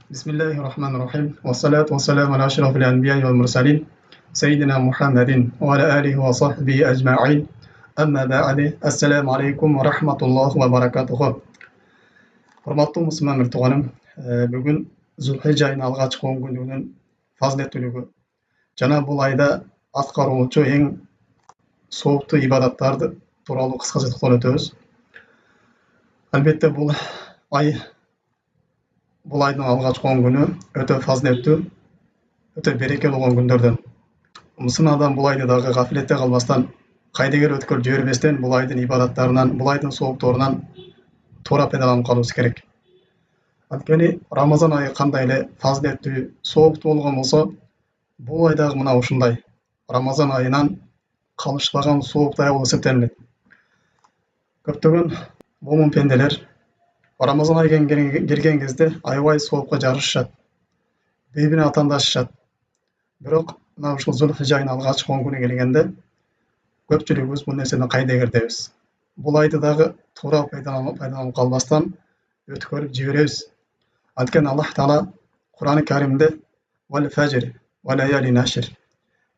بسم الله الرحمن الرحيم والصلاة والسلام على أشرف الأنبياء والمرسلين سيدنا محمد وعلى آله وصحبه أجمعين أما بعد السلام عليكم ورحمة الله وبركاته. Құрметті мұсылман туғаным, бүгін Зүлхиджа айының алғашқы 10 күнінің фазилеттілігі жана бұл айда атқарылушы ең сауапты ибадаттарды туралы қысқаша тоқталып өтеміз. Әлбетте бұл айдың алғашқы 10 күні өте фазилетті, өте берекелі болған күндерден. Мұсылман адам бұл айдағы ғафилетте қалмастан, қайдагер өткел жіберместен бұл айдың ибадаттарынан, бұл айдың сауаптарынан тура пайдаланып қалуымыз керек. Анткени Рамазан айы қандай эле фазилетті, сауапты болған болса, бұл айдағы мына ушундай Рамазан айынан қалышпаған сауапты ай болып есептелинет. Көптөгөн момун пенделер Рамазан айы келген кезде аябай сауапка жарышышат, бири-бирине атаандашышат. Бирок мына ушул Зүлхижа айынын алгачкы 10 күнү келгенде көпчүлүгүбүз бул нерсени кайдагер дейбиз. Бул айды дагы туура пайдаланып калбастан өткөрүп жиберебиз. Анткени Аллах Таала Кур'ан-ы Каримде «Вал фажр ва лаяли нашр»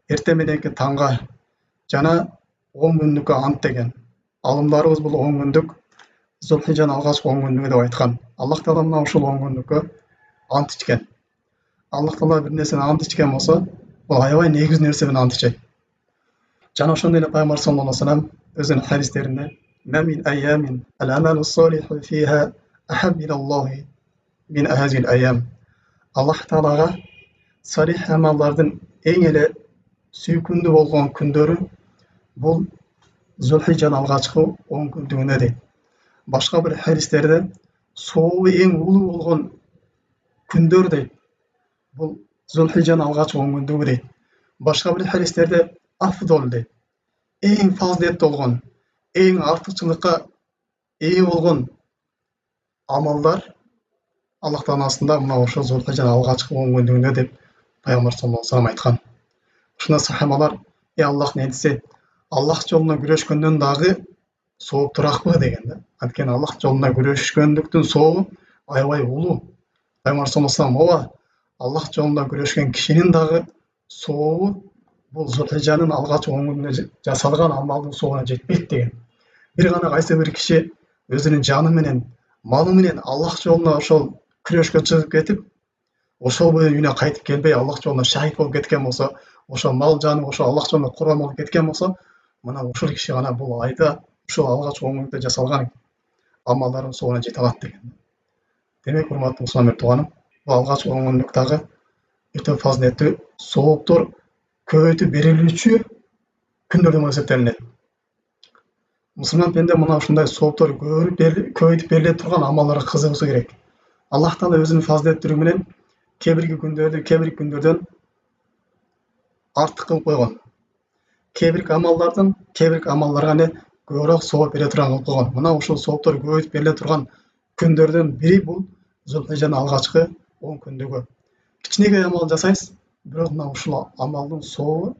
эртең мененки таңга жана 10 күндүккө ант деген. Алымдарыбыз бул 10 күндүк Зүлхижанын алгачкы 10 күндүгү деп айткан. Аллах Таала мына ушул 10 күндүккө ант ичкен. Аллах Таала бир нерсени ант ичкен болсо, бул аябай негиз нерсе менен ант ичет. Жана ошондой эле Пайгамбар саллаллаху алейхи ва саллям өзүнүн хадистеринде «Ма мин айямин ал-амалу салиху фиха ахаббу илаллахи мин хазил айям». Аллах Таалага салих амалдардын эң эле сүйкүндүү болгон күндөрү бул Зүлхижанын алгачкы 10 күндүгүнө дейт. Башка бир хадистерде сообу эң улуу болгон күндөр дейт. Бул Зүлхижанын алгачкы 10 күндүгү дейт. Башка бир хадистерде афдол дейт. Эң фазилеттүү болгон, эң артыкчылыкка ээ болгон амалдар Аллах Тааланын астында мына ошол Зүлхижанын алгачкы 10 күндүгүнө деп Пайгамбар саллаллаху алейхи ва саллям айткан. Ушуна сахабалар: "Ey Аллахтын элчиси, Аллах жолунда күрөшкөндөн дагы сооптуракпы?" деген да. Анткени Аллах жолунда күрөшкөндүктүн сообу аябай улуу. Пайгамбар саллаллаху алейхи ва саллям: "Ооба, Аллах жолунда күрөшкөн кишинин дагы сообу бул Зүлхижанын алгачкы 10 күнүнө жасалган амалдын сообуна жетпейт" деген. Бир гана кайсы бир киши өзүнүн жаны менен, малы менен Аллах жолунда ошол күрөшкө чыгып кетип, ошол боюн үйүнө кайтып келбей Аллах жолунда шахид болуп кеткен болсо, ошол мал жаны ошол Аллах жолунда курбан болуп кеткен болсо, мына ушул киши гана бул айда ушул алгачкы 10 күндө жасалган амалдардын сообуна жете алат деген. Демек, урматтуу мусулман тууганым, бул алгачкы 10 күндүк дагы өтө фазилеттүү, сооптор көбөйтүп берилүүчү күндөрдөн эсептелинет. Мусулман пенде мына ушундай сооптор көбөйтүп бериле турган амалдарга кызыгышы керек. Аллах Таала өзүнүн фазилеттүүлүгү менен кээ бир күндөрдөн артык кылып койгон. Кээ бир амалдарга не көбүрөөк сооп бере турган кылып койгон. Мына ушул сооптор көбөйтүп бериле турган күндөрдөн бири бул Зүлхижанын алгачкы 10 күндүгү. Кичинекей амал жасайсыз, бирок мына ушул амалдын сообу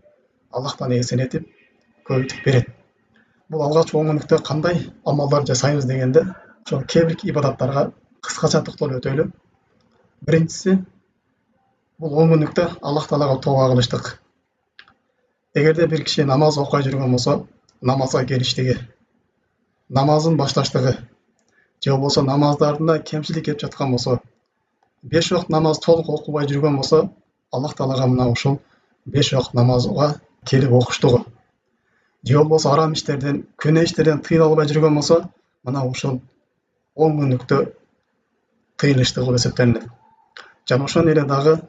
Аллах Таала эсенетип көбөйтүп берет. Бул алгачкы 10 күндүктө кандай амалдар жасайбыз дегенде, ошол кээ бир ибадаттарга кыскача токтолуп өтөлү. Биринчиси, бул 10 күндүктө Аллах Таалага тооба кылыштык. Эгерде бир киши намаз окуй жүргөн болсо, намазга келиштиги, намазын башташтыгы, же болбосо намаздардында кемчилик келип жаткан болсо, 5 вакыт намаз толук окубай жүргөн болсо, Аллах Таалага мына ушул 5 вакыт намазга келип окуштугу. Же болбосо арам иштерден, күнөө иштерден тыйыла албай жүргөн болсо, мына ушул 10 күндүктө тыйылыштыгы болуп эсептелинет. Жана ошондой эле дагы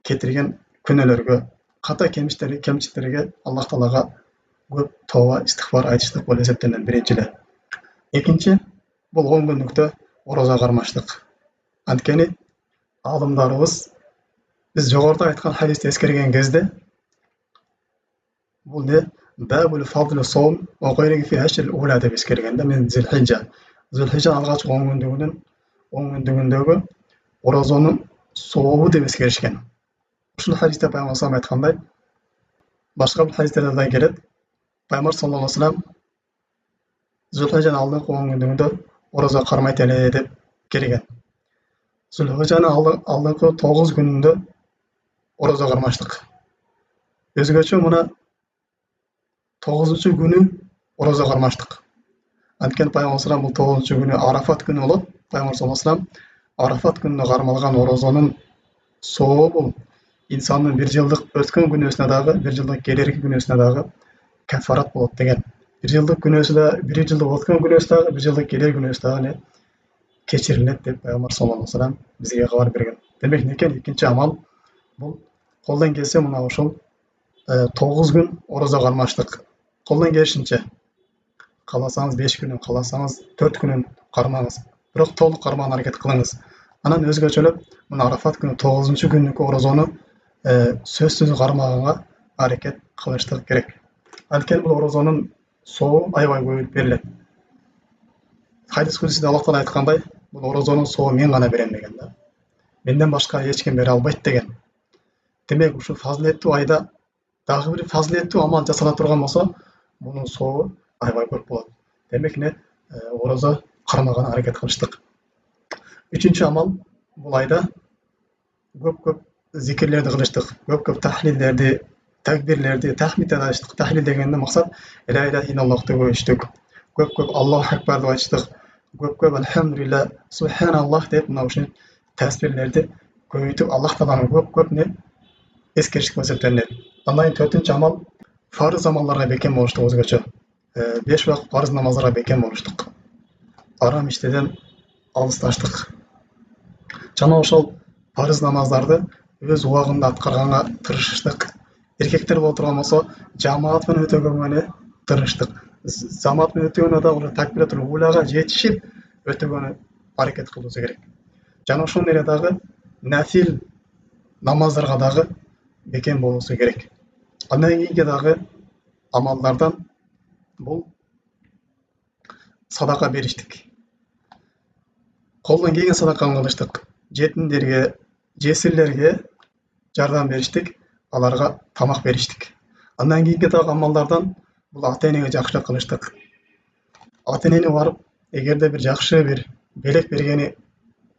кетирген күнөөлөргө, ката кемчиликтерге Аллах Таалага көп тооба, истигфар айтыштык болуп эсептелинет биринчи эле. Экинчи, бул 10 күндүктө ороза кармаштык. Анткени алымдарыбыз биз жогоруда айткан хадисти эскерген кезде бул не бабул фадл сом ва гайриги фи ашр ула деп эскергенде мен Зүлхижа алгачкы 10 күндүгүндөгү орозонун сообу деп эскеришкен. Ушул хадисте Пайгамбар саллаллаху алейхи ва саллям айткандай, башка бир хадистерде да келет. Пайгамбар саллаллаху алейхи ва саллям Зүлхижанын алдыңкы 10 күндүгүндө ороза кармайт эле деп келген. Зулхижжаның алдыңғы 9 күнінде ораза қармаштық. Өзгөчө мына 9-чы күнү ораза кармаштык. Анткени Пайгамбар салам бул 9-чы күнү Арафат күнү болот. Пайгамбар салам Арафат күнүндө кармалган оразанын сообу бул инсандын 1 жылдык өткөн күнөөсүнө дагы, 1 жылдык келерки күнөөсүнө дагы кафарат болот деген. 1 жылдык күнөөсү да, 1 жылдык өткөн күнөөсү дагы, 1 жылдык келер күнөөсү дагы кечирилет деп Пайгамбар салам бизге кабар берген. Демек некен экинчи амал бул колдон келсе мына ошол 9 күн ораза кармаштык. Колдон келишинче кааласаңыз 5 күнүн, кааласаңыз 4 күнүн кармаңыз. Бирок толук кармаганга аракет кылыңыз. Анан өзгөчөлөп мына Арафат күнү 9-чы күнүнкү оразаны сөзсүз кармаганга аракет кылыштык керек. Анткени бул оразанын сообу аябай көбөйүп берилет. Хадис кудусиде Аллах Таала айткандай, бул оразанын сообун мен гана берем деген да. Менден башка эч ким бере албайт деген. Демек ушу фазилеттүү айда дагы бир фазилеттүү амал жасала турган болсо, мунун сообу аябай көп болот. Демек ораза кармаганга аракет кылыштык. Үчүнчү амал бул айда көп зикирлерди кылыштык. Көп тахлилдерди, такбирлерди, тахмидтерди айтыштык. Тахлил дегенде максат ла иляха иллаллахты көбөйттүк. Көп Аллаху акбар деп айтыштык. Көп альхамдулилlah, субханаллах деп мына ушул тасбирлерди көбөйтүп Аллах Тааланы көп эскеришик эсептелинет. Андан кийин 4-нчү амал фарыз амалдарга бекем болуштук өзгөчө. 5 убакыт фарыз намаздарга бекем болуштук. Арам иштеден алысташтык. Жана ошол фарыз намаздарды өз убагында аткарганга тырышыштык. Эркектер боло турган болсо, жамаат менен өтөгөнгө тырыштык. Жамаат менен өтөгөндө да ошо такбиратул улага жетишип өтөгөнө аракет кылуубуз керек. Жана ошондой эле дагы нафил намаздарга дагы бекем болуусу керек. Андан кийинки дагы амалдардан бул садака бериштик. Колдон келген садаканы кылыштык. Жетимдерге, жесирлерге жардам бериштик, аларга тамак бериштик. Андан кийинки дагы амалдардан бул ата-энеге жакшылык кылыштык. Ата-энени барып, эгерде бир жакшы бир белек бергени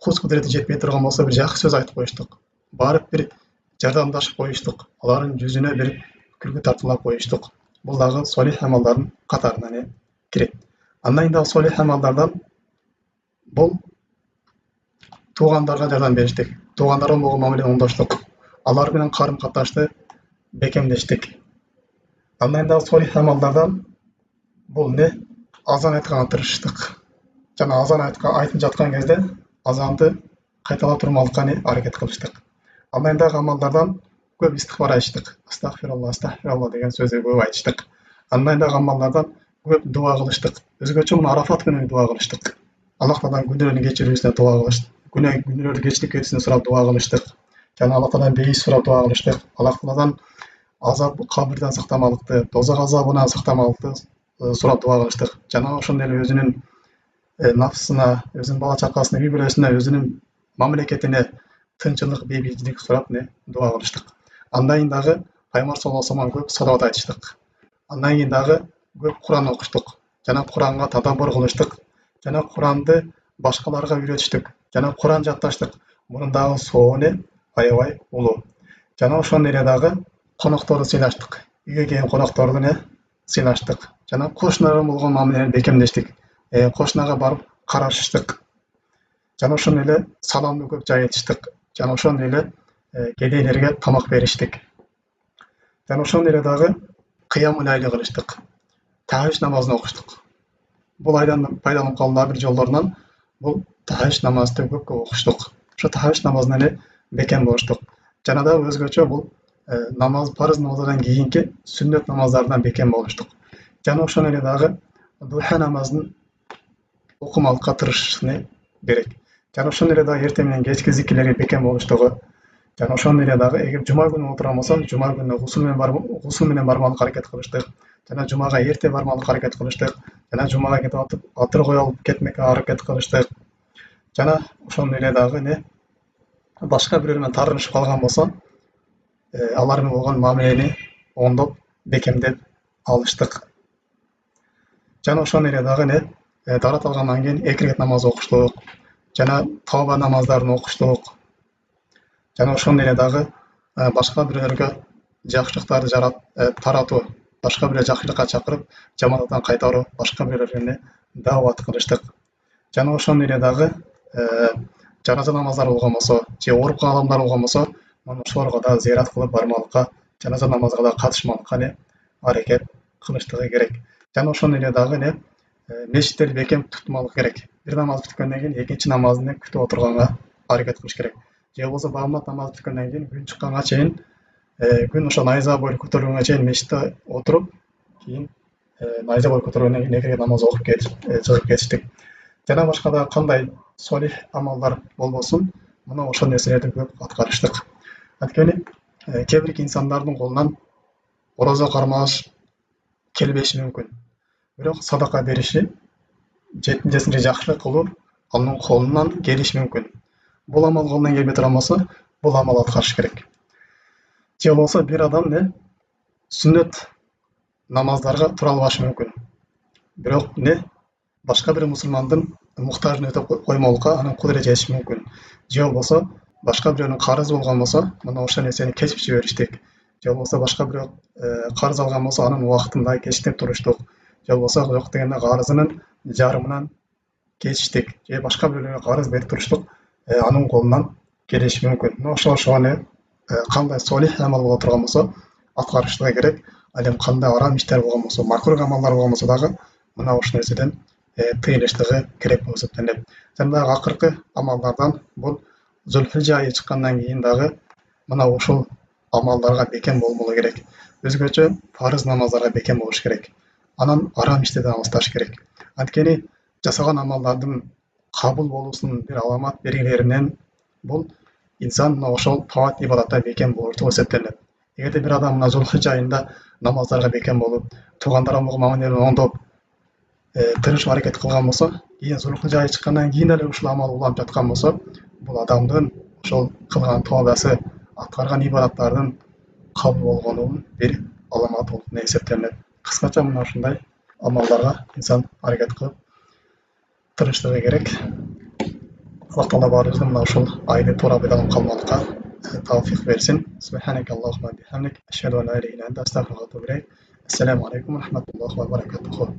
куз кудурети жетпей турган болсо, бир жакшы сөз айтып коюштук. Барып бир жардамдашып коюштук. Алардын жүзүнө бир күлгү тартуулап коюштук. Бул дагы солих амалдардын катарына кирет. Андан кийин дагы солих амалдардан бул туугандарга жардам бериштик. Туугандарга болгон мамиле оңдоштук. Алар менен карым-катнашты бекемдештик. Андан кийин дагы солих амалдардан бул азан айтканга тырышыштык. Жана азан айтып жаткан кезде азанды кайталап турмалыкка аракет кылыштык. Андан кийин дагы амалдардан көп истигфар айтыштык. Астагфирулла деген сөздү көп айтыштык. Андан кийин дагы амалдардан көп дуа кылыштык. Өзгөчө мына Арафат күнү дуа кылыштык. Аллах Тааладан күнөөлөрүн кечирүүсүнө дуа кылыштык. Күнөөлөрдү кечирип кетүүсүнө сурап дуа кылыштык. Жана Аллах Тааладан бейиш сурап дуа кылыштык. Аллах Тааладан азап кабирден сактамалыкты, дозок азабынан сактамалыкты сурап дуа кылыштык. Жана ошондой эле өзүнүн нафсына, өзүнүн бала чакасына, үй бүлөсүнө, өзүнүн мамлекетине тынчылык, бейбитчилик сурап дуа кылыштык. Андан кийин дагы Пайгамбар саллаллаху алейхи көп салават айтыштык. Андан кийин дагы көп Куран окуштук. Жана Куранга тадаббур кылыштык. Жана Куранды башкаларга үйрөтүштүк. Жана Куран жатташтык. Мунун дагы сообу аябай улуу. Жана ошондой эле дагы конокторду сыйлаштык. Үйгө келген конокторду сыйлаштык. Жана кошунага болгон мамилени бекемдештик. Кошунага барып карашыштык. Жана ошондой эле саламды көп жайылтыштык. Жана ошондой эле кедейлерге тамак бериштик. Жана ошондой эле дагы кыямул лайли кылыштык. Тахажжуд намазын окуштук. Бул айдан пайдаланып калган бир жолдорунан бул тахажжуд намазды көп окуштук. Ошо тахажжуд намазына бекем болуштук. Жана дагы өзгөчө бул намаз, парыз намаздан кийинки сүннөт намаздардан бекем болуштук. Жана ошондой эле дагы духа намазын окумалыкка тырышышны керек. Жана ошондой эле дагы эртең менен кечки зикирлерге бекем болуштугу. Жана ошондой эле дагы эгер жума күнү отурган болсо, жума күнү гусул менен бармалыкка аракет кылыштык. Жана жумага эрте бармалыкка аракет кылыштык. Жана жумага кетип атып, атыр кое алып кетмекке аракет кылыштык. Жана ошондой эле дагы башка бирөө менен таарынышып калган болсо, алар менен болгон мамилени оңдоп, бекемдеп алыштык. Жана ошондой эле дагы дарат алгандан кийин 2 рекат намаз окуштук. жана тооба намаздарын окуштук жана ошондой эле дагы башка бирөөлөргө жакшылыктарды таратуу, башка бирөө жакшылыкка чакырып жамандыктан кайтаруу, башка бирөөлөргө даават кылыштык. Жана ошондой эле дагы жаназа намаздары болгон болсо же ооруп калган адамдар болгон болсо, мына ошолорго да зыярат кылып бармалыкка, жаназа намазга да катышмалыкка аракет кылыштыгы керек. Жана ошондой эле дагы мечиттерди бекем тутмалык керек. Бир намаз бүткөндөн кийин экинчи намазды күтүп отурганга аракет кылыш керек. Же болбосо баамат намаз бүткөндөн кийин күн чыкканга чейин, күн ошо найза бойлуу көтөрүлгөнгө чейин мечитте отуруп, кийин найза бойлуу көтөргөндөн кийин экиге намаз окуп чыгып кетиштик. Жана башка да кандай солих амалдар болбосун, мына ошол нерселерди көп аткарыштык. Анткени кээ бир инсандардын колунан орозо кармаш келбеши мүмкүн. Бирок садака бериши, жетинчесинче жакшылык кылуу анын колунан келиши мүмкүн. Бул амал колунан келбей турган болсо, бул амал аткарыш керек. Же болбосо бир адам сүннөт намаздарга тура албашы мүмкүн. Бирок башка бир мусулмандын муктажын өтөп коймолукка анын кудурети жетиши мүмкүн. Же болбосо башка бирөөнүн карызы болгон болсо, мына ошол нерсени кесип жибериштик. Же болбосо башка бирөө карыз алган болсо, анын убактында кечиктирип туруштук. Же болбосо жок дегенде карызынын жарымынан кечиштик. Же башка бирөөлөргө карыз берип туруштук, анын колунан келиши мүмкүн. Мына ошону кандай солих амал боло турган болсо, аткарыштыгы керек. Ал эми кандай арам иштер болгон болсо, макрух амалдар болгон болсо дагы, мына ошол нерседен тыйылыштыгы керек болуп эсептелет. Жана дагы акыркы амалдардан бул Зулхижжа айы чыккандан кийин дагы мына ушул амалдарга бекем болмолу керек. Өзгөчө фарыз намаздарга бекем болуш керек. Анан арам иштерден алысташ керек. Анткени жасаган амалдардын кабыл болуусунун бир аламат белгилеринен бул инсан мына ошол таат ибадатта бекем болуштугу эсептелет. Эгерде бир адам мына Зулхижжа айында намаздарга бекем болуп, туугандар мамилелерин оңдоп, тырышып аракет кылган болсо, кийин Зулхижжа айы чыккандан кийин эле ушул амал уланып жаткан болсо, бул адамдын ошол кылган тообасы, аткарган ибадаттардын кабыл болгонунун бир аламаты болуп эсептелет. Кыскача мына ушундай амалдарга инсан аракет кылып тырыштыгы керек. Аллах Таала баарыбызды мына ушул айды туура пайдаланып калмалыкка тавфик берсин. Субханакаллахумма бихамдик, ашхаду ан ла иляха илля анта, астагфирука ва атубу илейк. Ассаламу алейкум ва рахматуллахи ва баракатуху.